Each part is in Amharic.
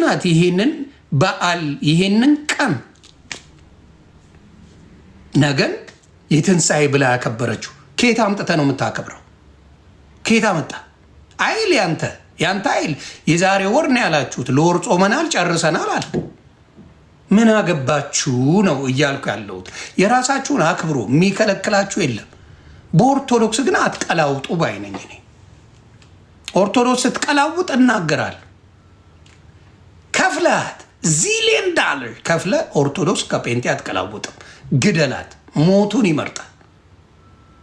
ናት ይሄንን በዓል ይሄንን ቀን ነገን የትንሣኤ ብላ ያከበረችው? ከየት አምጥተህ ነው የምታከብረው? ከየት አመጣ? አይል ያንተ አይል የዛሬ ወር ነው ያላችሁት። ለወር ጾመናል ጨርሰናል አለ። ምን አገባችሁ ነው እያልኩ ያለሁት። የራሳችሁን አክብሮ የሚከለክላችሁ የለም። በኦርቶዶክስ ግን አትቀላውጡ ባይነኝ እኔ። ኦርቶዶክስ ስትቀላውጥ እናገራለሁ። ከፍለሃት $1 ዚሊየን ከፍለ ኦርቶዶክስ ከጴንጤ አትቀላውጥም። ግደላት፣ ሞቱን ይመርጣል።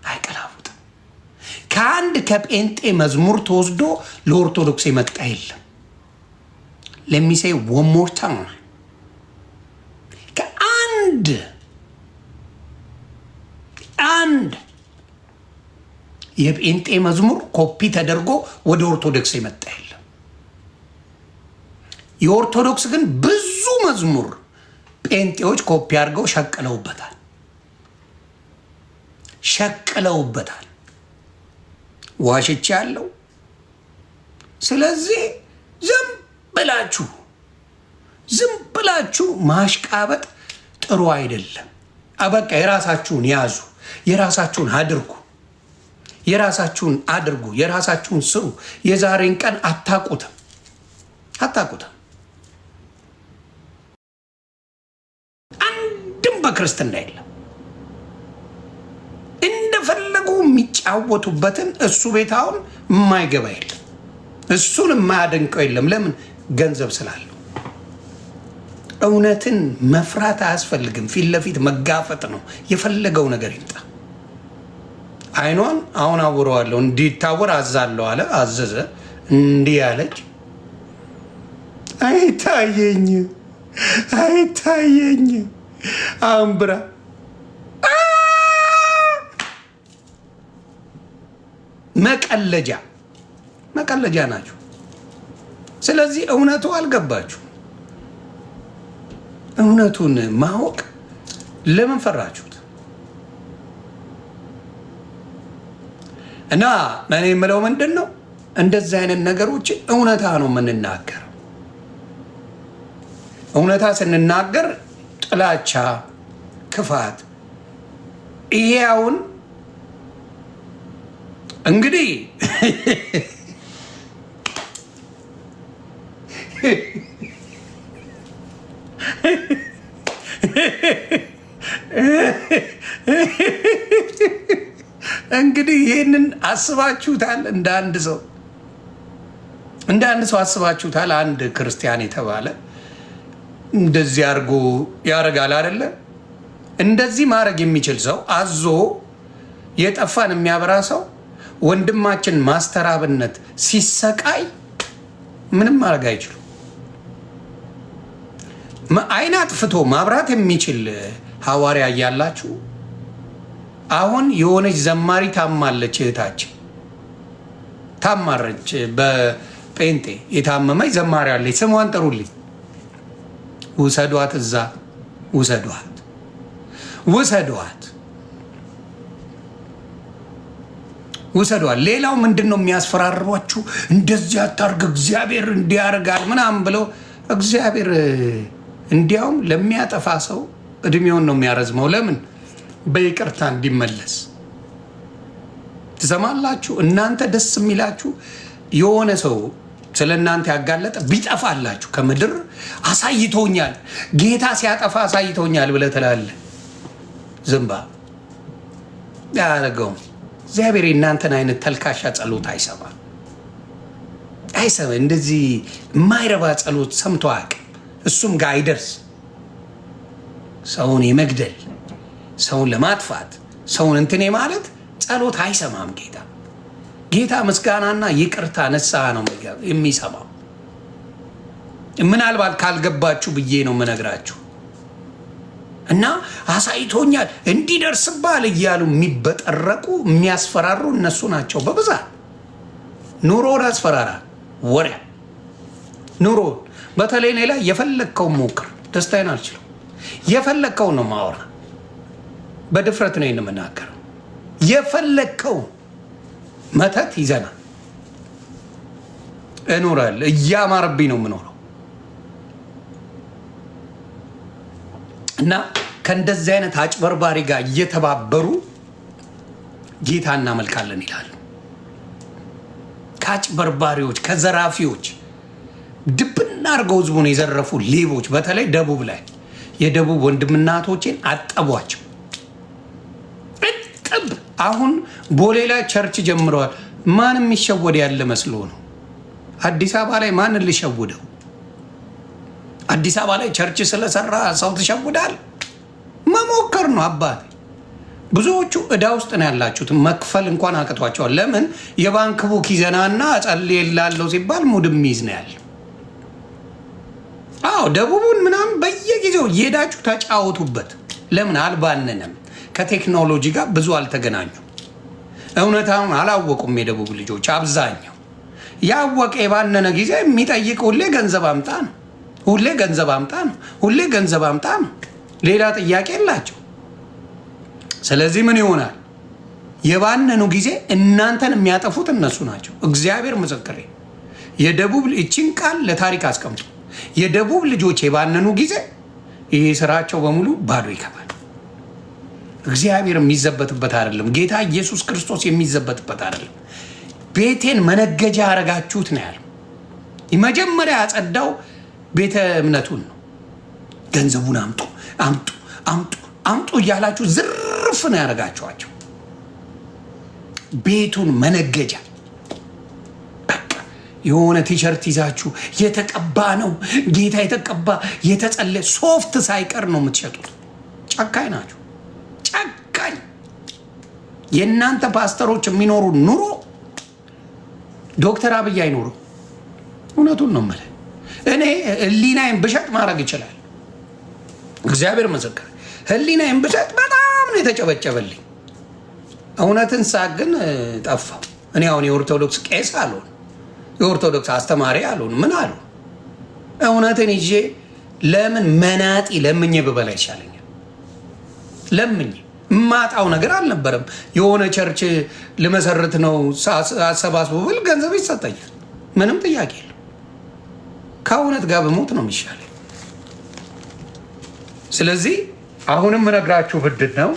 አይቀላውጥም። ከአንድ ከጴንጤ መዝሙር ተወስዶ ለኦርቶዶክስ የመጣ የለም። ለሚሴ ወሞርታ ከአንድ የጴንጤ መዝሙር ኮፒ ተደርጎ ወደ ኦርቶዶክስ የመጣ የለም። የኦርቶዶክስ ግን ብዙ መዝሙር ጴንጤዎች ኮፒ አድርገው ሸቅለውበታል። ዋሽቻ ያለው። ስለዚህ ዝም ብላችሁ ማሽቃበጥ ጥሩ አይደለም። በቃ የራሳችሁን ያዙ፣ የራሳችሁን አድርጉ፣ የራሳችሁን ስሩ። የዛሬን ቀን አታቁትም። አንድም በክርስትና የለም። እንደፈለጉ የሚጫወቱበትን እሱ ቤት አሁን የማይገባ የለም። እሱን የማያደንቀው የለም። ለምን? ገንዘብ ስላለው። እውነትን መፍራት አያስፈልግም። ፊት ለፊት መጋፈጥ ነው። የፈለገው ነገር ይምጣ። አይኗን አሁን አውረዋለሁ እንዲታወር አዛለሁ አለ። አዘዘ። እንዲህ ያለች አይታየኝ አንብራ መቀለጃ ናችሁ። ስለዚህ እውነቱ አልገባችሁ። እውነቱን ማወቅ ለምን ፈራችሁት? እና እኔ የምለው ምንድን ነው፣ እንደዚህ አይነት ነገሮች እውነታ ነው የምንናገር። እውነታ ስንናገር ጥላቻ፣ ክፋት ይሄ አሁን እንግዲህ ይህንን አስባችሁታል? እንደ አንድ ሰው አስባችሁታል? አንድ ክርስቲያን የተባለ እንደዚህ አድርጎ ያደርጋል አይደለ? እንደዚህ ማድረግ የሚችል ሰው አዞ የጠፋን የሚያበራ ሰው ወንድማችን ማስተር አብነት ሲሰቃይ ምንም ማድረግ አይችሉም። አይን አጥፍቶ ማብራት የሚችል ሐዋርያ እያላችሁ አሁን የሆነች ዘማሪ ታማለች፣ እህታችን ታማረች። በጴንጤ የታመመች ዘማሪ አለች። ስሟን ጥሩልኝ። ውሰዷት፣ እዛ ውሰዷት። ሌላው ምንድን ነው የሚያስፈራሯችሁ? እንደዚህ አታርግ፣ እግዚአብሔር እንዲያርጋል ምናምን ብለው። እግዚአብሔር እንዲያውም ለሚያጠፋ ሰው እድሜውን ነው የሚያረዝመው። ለምን? በይቅርታ እንዲመለስ። ትሰማላችሁ? እናንተ ደስ የሚላችሁ የሆነ ሰው ስለ እናንተ ያጋለጠ ቢጠፋላችሁ ከምድር አሳይቶኛል፣ ጌታ ሲያጠፋ አሳይቶኛል ብለህ ትላለህ። ዝምባ ያደረገውም እግዚአብሔር የእናንተን አይነት ተልካሻ ጸሎት አይሰማም። እንደዚህ የማይረባ ጸሎት ሰምቶ አያውቅም። እሱም ጋር አይደርስ። ሰውን የመግደል ሰውን ለማጥፋት ሰውን እንትኔ ማለት ጸሎት አይሰማም ጌታ ምስጋናና ይቅርታ ንስሐ ነው የሚሰማው። ምናልባት ካልገባችሁ ብዬ ነው የምነግራችሁ። እና አሳይቶኛል እንዲደርስባል እያሉ የሚበጠረቁ የሚያስፈራሩ እነሱ ናቸው በብዛት። ኑሮን አስፈራራ ወሬ ኑሮ በተለይ እኔ ላይ የፈለግከውን ሞክር፣ ደስታዬን አልችለው። የፈለግከውን ነው ማወራ፣ በድፍረት ነው የምናገረው። የፈለግከው መተት ይዘናል፣ እኖራለሁ። እያማረብኝ ነው የምኖረው። እና ከእንደዚህ አይነት አጭበርባሪ ጋር እየተባበሩ ጌታ እናመልካለን ይላሉ። ከአጭበርባሪዎች ከዘራፊዎች ድብና አድርገው ህዝቡን የዘረፉ ሌቦች፣ በተለይ ደቡብ ላይ የደቡብ ወንድምናቶቼን አጠቧቸው። እጥብ አሁን ቦሌ ላይ ቸርች ጀምረዋል። ማንም የሚሸወድ ያለ መስሎ ነው። አዲስ አበባ ላይ ማንን ሊሸውደው? አዲስ አበባ ላይ ቸርች ስለሰራ ሰው ትሸውዳል? መሞከር ነው አባቴ። ብዙዎቹ እዳ ውስጥ ነው ያላችሁት። መክፈል እንኳን አቅቷቸዋል። ለምን? የባንክ ቡክ ይዘናና ጸልዬላለሁ ሲባል ሙድ የሚይዝ ነው ያለ። አዎ ደቡቡን ምናምን በየጊዜው እየሄዳችሁ ተጫወቱበት። ለምን? አልባንንም። ከቴክኖሎጂ ጋር ብዙ አልተገናኙ። እውነታውን አላወቁም የደቡብ ልጆች አብዛኛው። ያወቀ የባነነ ጊዜ የሚጠይቅ ሁሌ ገንዘብ አምጣ ነው። ሁሌ ገንዘብ አምጣ ነው። ሁሌ ገንዘብ አምጣ ነው። ሌላ ጥያቄ የላቸው። ስለዚህ ምን ይሆናል? የባነኑ ጊዜ እናንተን የሚያጠፉት እነሱ ናቸው። እግዚአብሔር ምስክሬ። የደቡብ እችን ቃል ለታሪክ አስቀምጡ። የደቡብ ልጆች የባነኑ ጊዜ ይህ ስራቸው በሙሉ ባዶ ይከባል። እግዚአብሔር የሚዘበትበት አይደለም። ጌታ ኢየሱስ ክርስቶስ የሚዘበትበት አይደለም። ቤቴን መነገጃ ያረጋችሁት ነው ያለው። መጀመሪያ ያጸዳው ቤተ እምነቱን ነው። ገንዘቡን አምጡ አምጡ አምጡ አምጡ እያላችሁ ዝርፍ ነው ያደረጋችኋቸው። ቤቱን መነገጃ በቃ የሆነ ቲሸርት ይዛችሁ የተቀባ ነው ጌታ የተቀባ የተጸለ ሶፍት ሳይቀር ነው የምትሸጡት። ጨካኝ ናችሁ። ጨካኝ የእናንተ ፓስተሮች የሚኖሩ ኑሮ ዶክተር አብይ አይኖሩ። እውነቱን ነው የምልህ። እኔ ህሊናዬን ብሸጥ ማድረግ ይችላል። እግዚአብሔር መሰከረ። ህሊናዬን ብሸጥ በጣም ነው የተጨበጨበልኝ። እውነትን ሳቅ ግን ጠፋው። እኔ አሁን የኦርቶዶክስ ቄስ አልሆን፣ የኦርቶዶክስ አስተማሪ አልሆን። ምን አሉ? እውነትን ይዤ ለምን መናጢ ለምኜ ብበላ ይሻለኛል። ለምኜ የማጣው ነገር አልነበረም። የሆነ ቸርች ልመሰርት ነው አሰባስቡ ብል ገንዘብ ይሰጠኛል። ምንም ጥያቄ የለም። ከእውነት ጋር በሞት ነው የሚሻለኝ። ስለዚህ አሁንም እነግራችሁ ብድር ነው።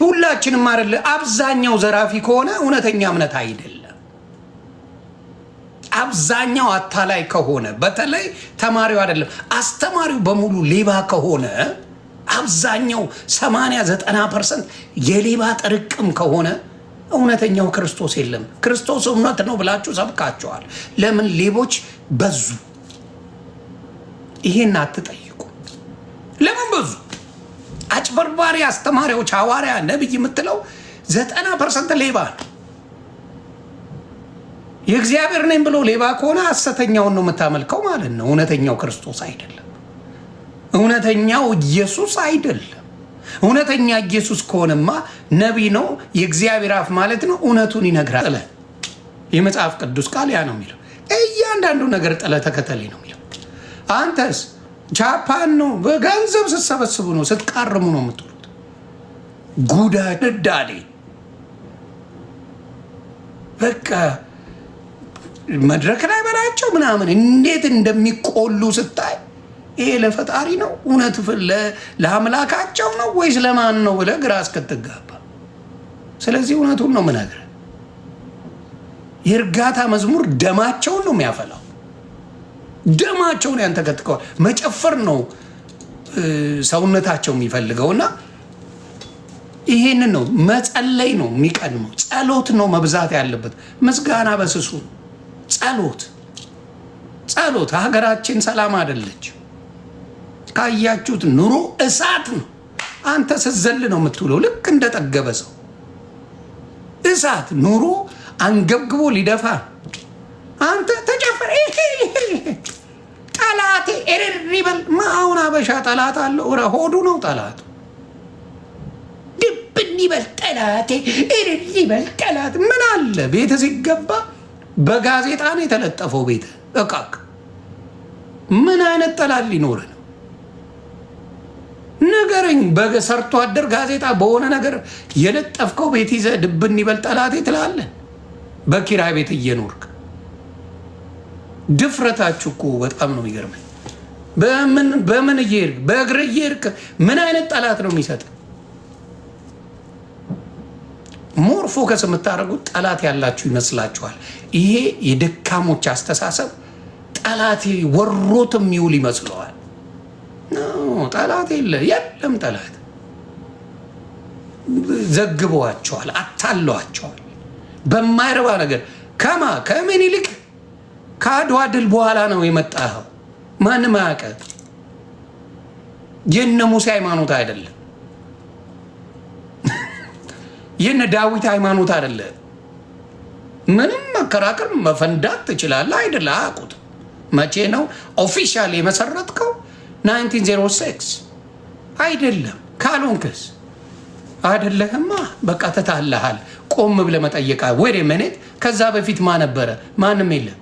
ሁላችንም አይደለ፣ አብዛኛው ዘራፊ ከሆነ እውነተኛ እምነት አይደለም። አብዛኛው አታላይ ከሆነ በተለይ ተማሪው አይደለም አስተማሪው በሙሉ ሌባ ከሆነ አብዛኛው 80-90% የሌባ ጥርቅም ከሆነ እውነተኛው ክርስቶስ የለም። ክርስቶስ እውነት ነው ብላችሁ ሰብካችኋል። ለምን ሌቦች በዙ? ይሄን አትጠይቁ። ለምን በዙ? አጭበርባሪ አስተማሪዎች፣ ሐዋርያ፣ ነብይ የምትለው 90% ሌባ ነው። የእግዚአብሔር ነኝ ብሎ ሌባ ከሆነ ሐሰተኛውን ነው የምታመልከው ማለት ነው። እውነተኛው ክርስቶስ አይደለም። እውነተኛው ኢየሱስ አይደለም። እውነተኛ ኢየሱስ ከሆነማ ነቢይ ነው፣ የእግዚአብሔር አፍ ማለት ነው። እውነቱን ይነግራል። የመጽሐፍ ቅዱስ ቃል ያ ነው የሚለው። እያንዳንዱ ነገር ጥለ ተከተሌ ነው የሚለው። አንተስ ጃፓን ነው በገንዘብ ስትሰበስቡ ነው ስትቃርሙ ነው የምትሉት። ጉዳ ንዳዴ በቃ መድረክ ላይ በላቸው ምናምን እንዴት እንደሚቆሉ ስታይ ይሄ ለፈጣሪ ነው እውነት ለአምላካቸው ነው ወይስ ለማን ነው ብለህ ግራ እስክትጋባ። ስለዚህ እውነቱን ነው የምነግርህ። የእርጋታ መዝሙር ደማቸውን ነው የሚያፈላው። ደማቸውን ያንተከትከዋል። መጨፈር ነው ሰውነታቸው የሚፈልገውና ይሄንን ነው መጸለይ ነው የሚቀድመው። ጸሎት ነው መብዛት ያለበት። ምስጋና በስሱ ጸሎት። ሀገራችን ሰላም አይደለች። ካያችሁት ኑሮ እሳት ነው። አንተ ስትዘል ነው የምትውለው ልክ እንደጠገበ ሰው። እሳት ኑሮ አንገብግቦ ሊደፋ አንተ ተጨፈር። ጠላቴ ኤሬር ይበል። አሁን አበሻ ጠላት አለው። ሆዱ ነው ጠላቱ። ድብን ይበል ጠላቴ፣ ኤሬር ይበል ጠላት። ምን አለ ቤተ ሲገባ በጋዜጣ ነው የተለጠፈው። ቤተ እቃቅ ምን አይነት ጠላት ሊኖር ነው? ንገረኝ። በሰርቶ አደር ጋዜጣ በሆነ ነገር የለጠፍከው ቤት ይዘህ ድብን ይበል ጠላቴ ትላለህ? በኪራይ ቤት እየኖርክ ድፍረታችሁ እኮ በጣም ነው የሚገርመኝ። በምን እየሄድክ በእግር እየሄድክ ምን አይነት ጠላት ነው የሚሰጥ? ሞር ፎከስ የምታደርጉት ጠላት ያላችሁ ይመስላችኋል። ይሄ የደካሞች አስተሳሰብ ጠላት ወሮት የሚውል ይመስለዋል። ጠላት የለም። ጠላት ዘግበዋቸዋል፣ አታለዋቸዋል በማይረባ ነገር። ከምኒልክ ከአድዋ ድል በኋላ ነው የመጣኸው። ማንም አያውቅም። የነ ሙሴ ሃይማኖት አይደለም፣ የነ ዳዊት ሃይማኖት አይደለም። ምንም መከራከር መፈንዳት ትችላለህ አይደለ? አያውቁት። መቼ ነው ኦፊሻል የመሰረትከው? 1906 አይደለም። ካልሆንክስ አይደለህማ፣ በቃ ተታለሃል። ቆም ብለህ መጠየቅ ወደ መኔት። ከዛ በፊት ማ ነበረ? ማንም የለም።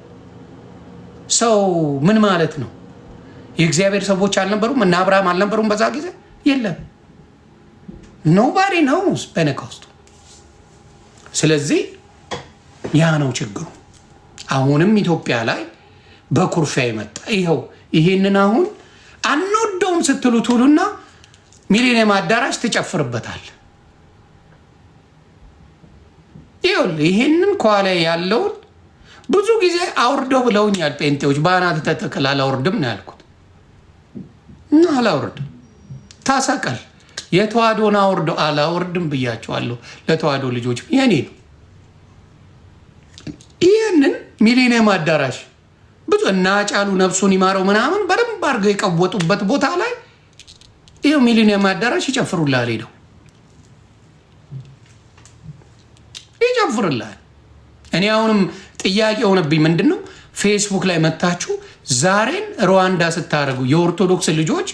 ሰው ምን ማለት ነው? የእግዚአብሔር ሰዎች አልነበሩም? እና አብርሃም አልነበሩም በዛ ጊዜ? የለም። ኖባዲ ነውስ ፔንቴኮስት። ስለዚህ ያ ነው ችግሩ። አሁንም ኢትዮጵያ ላይ በኩርፊያ የመጣ ይኸው። ይሄንን አሁን አንወደውም ስትሉ ትውሉና ሚሊኒየም አዳራሽ ትጨፍርበታል። ይኸውልህ ይሄንን ከኋላ ያለውን ብዙ ጊዜ አውርደው ብለውኛል ጴንጤዎች። በአናት ተተክል አላወርድም ነው ያልኩት። አላወርድም፣ ታሰቀል። የተዋዶን አውርደው አላወርድም ብያቸዋለሁ። ለተዋዶ ልጆች የኔ ነው። ይህንን ሚሊኒየም አዳራሽ ብዙ እና ጫሉ ነፍሱን ይማረው ምናምን በደንብ አድርገው የቀወጡበት ቦታ ላይ ይኸው ሚሊኒየም አዳራሽ ይጨፍሩልሃል። ሄደው ይጨፍሩልሃል። እኔ አሁንም ጥያቄ የሆነብኝ ምንድን ነው፣ ፌስቡክ ላይ መታችሁ ዛሬን ሩዋንዳ ስታደርጉ የኦርቶዶክስ ልጆች